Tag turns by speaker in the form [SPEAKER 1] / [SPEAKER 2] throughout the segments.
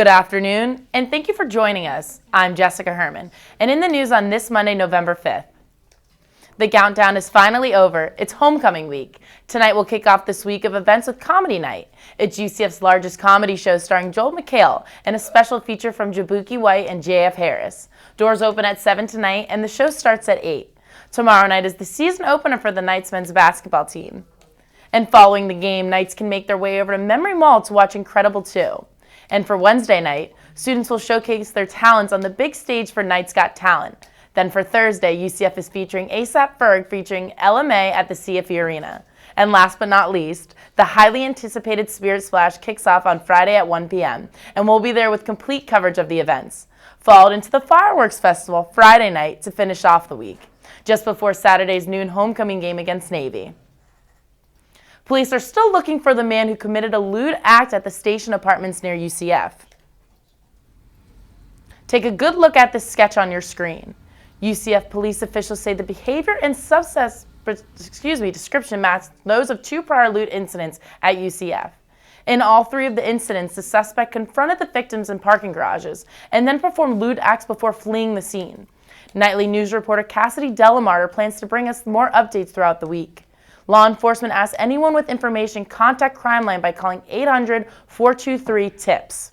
[SPEAKER 1] Good afternoon, and thank you for joining us. I'm Jessica Herman, and in the news on this Monday, November 5th. The countdown is finally over. It's homecoming week. Tonight we'll kick off this week of events with Comedy Night. It's UCF's largest comedy show starring Joel McHale and a special feature from Jabuki White and J.F. Harris. Doors open at 7 tonight, and the show starts at 8. Tomorrow night is the season opener for the Knights men's basketball team. And following the game, Knights can make their way over to Memory Mall to watch Incredible 2. And for Wednesday night, students will showcase their talents on the big stage for Knights Got Talent. Then for Thursday, UCF is featuring A$AP Ferg featuring LMA at the CFE Arena. And last but not least, the highly anticipated Spirit Splash kicks off on Friday at 1 p.m. and we'll be there with complete coverage of the events. Followed into the Fireworks Festival Friday night to finish off the week, just before Saturday's noon homecoming game against Navy. Police are still looking for the man who committed a lewd act at the station apartments near UCF. Take a good look at this sketch on your screen. UCF police officials say the behavior and description match those of 2 prior lewd incidents at UCF. In all 3 of the incidents, the suspect confronted the victims in parking garages and then performed lewd acts before fleeing the scene. Nightly News reporter Cassidy Delamarter plans to bring us more updates throughout the week. Law enforcement asks anyone with information contact Crime Line by calling 800-423-TIPS.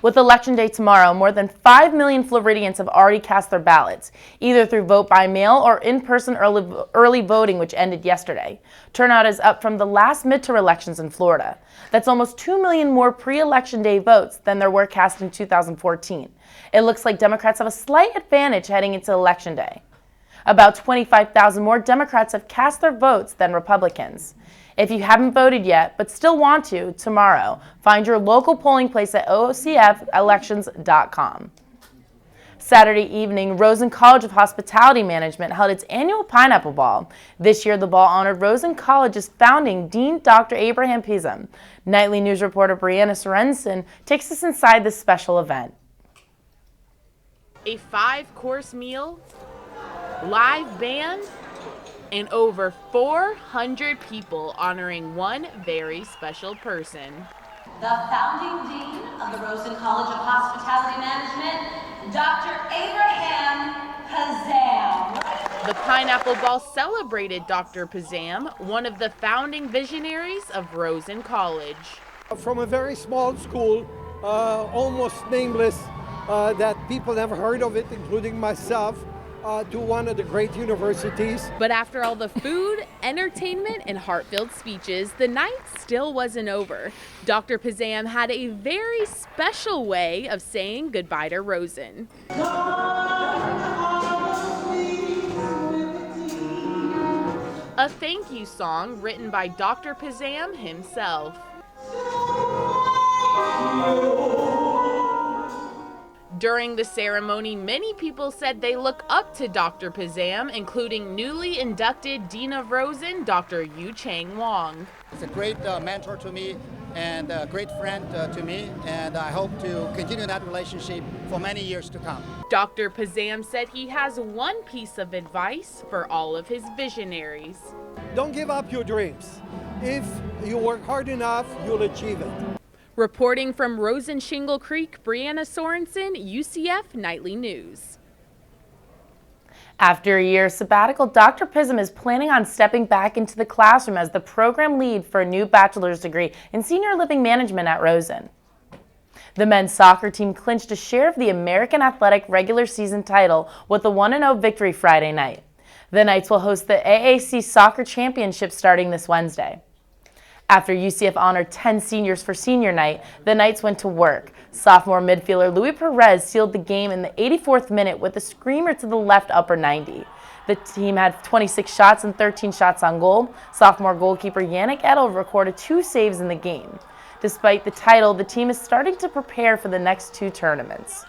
[SPEAKER 1] With Election Day tomorrow, more than 5 million Floridians have already cast their ballots, either through vote by mail or in-person early voting, which ended yesterday. Turnout is up from the last midterm elections in Florida. That's almost 2 million more pre-election day votes than there were cast in 2014. It looks like Democrats have a slight advantage heading into Election Day. About 25,000 more Democrats have cast their votes than Republicans. If you haven't voted yet, but still want to, tomorrow, find your local polling place at ocfelections.com. Saturday evening, Rosen College of Hospitality Management held its annual Pineapple Ball. This year, the ball honored Rosen College's founding Dean, Dr. Abraham Pisum. Nightly News reporter Brianna Sorensen takes us inside this special event.
[SPEAKER 2] A 5-course meal, live band, and over 400 people honoring one very special person.
[SPEAKER 3] The founding dean of the Rosen College of Hospitality Management, Dr. Abraham Pisum.
[SPEAKER 2] The Pineapple Ball celebrated Dr. Pisum, one of the founding visionaries of Rosen College.
[SPEAKER 4] From a very small school, almost nameless, that people never heard of it, including myself, to one of the great universities.
[SPEAKER 2] But after all the food, entertainment, and heart-filled speeches, the night still wasn't over. Dr. Pisum had a very special way of saying goodbye to Rosen. A thank you song written by Dr. Pisum himself. During the ceremony, many people said they look up to Dr. Pisum, including newly inducted Dean of Rosen, Dr. Yu Chang Wong.
[SPEAKER 5] He's a great mentor to me and a great friend to me, and I hope to continue that relationship for many years to come.
[SPEAKER 2] Dr. Pisum said he has one piece of advice for all of his visionaries.
[SPEAKER 4] Don't give up your dreams. If you work hard enough, you'll achieve it.
[SPEAKER 2] Reporting from Rosen Shingle Creek, Brianna Sorensen, UCF Nightly News.
[SPEAKER 1] After a year sabbatical, Dr. Pisum is planning on stepping back into the classroom as the program lead for a new bachelor's degree in senior living management at Rosen. The men's soccer team clinched a share of the American Athletic regular season title with a 1-0 victory Friday night. The Knights will host the AAC Soccer Championship starting this Wednesday. After UCF honored 10 seniors for senior night, the Knights went to work. Sophomore midfielder Luis Perez sealed the game in the 84th minute with a screamer to the left upper 90. The team had 26 shots and 13 shots on goal. Sophomore goalkeeper Yannick Edel recorded 2 saves in the game. Despite the title, the team is starting to prepare for the next 2 tournaments.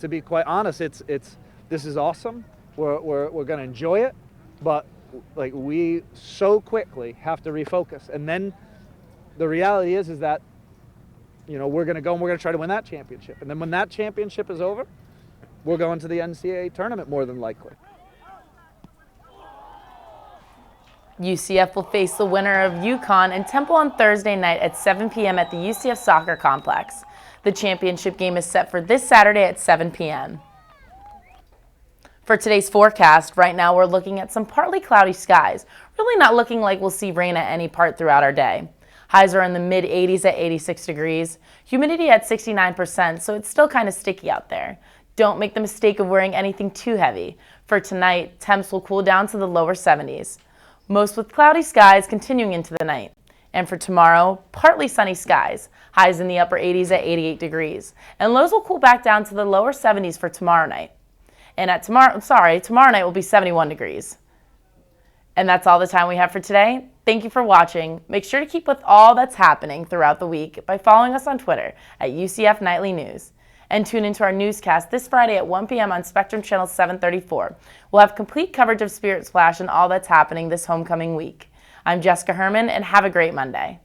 [SPEAKER 6] To be quite honest, this is awesome. We're going to enjoy it, but we so quickly have to refocus. And then the reality is that, we're going to go and we're going to try to win that championship. And then when that championship is over, we're going to the NCAA tournament more than likely.
[SPEAKER 1] UCF will face the winner of UConn and Temple on Thursday night at 7 p.m. at the UCF Soccer Complex. The championship game is set for this Saturday at 7 p.m. For today's forecast, right now we're looking at some partly cloudy skies, really not looking like we'll see rain at any part throughout our day. Highs are in the mid-80s at 86 degrees, humidity at 69%, so it's still kind of sticky out there. Don't make the mistake of wearing anything too heavy. For tonight, temps will cool down to the lower 70s. Most with cloudy skies continuing into the night. And for tomorrow, partly sunny skies, highs in the upper 80s at 88 degrees, and lows will cool back down to the lower 70s for tomorrow night. And tomorrow night will be 71 degrees. And that's all the time we have for today. Thank you for watching. Make sure to keep with all that's happening throughout the week by following us on Twitter at UCF Nightly News. And tune into our newscast this Friday at 1 p.m. on Spectrum Channel 734. We'll have complete coverage of Spirit Splash and all that's happening this homecoming week. I'm Jessica Herman, and have a great Monday.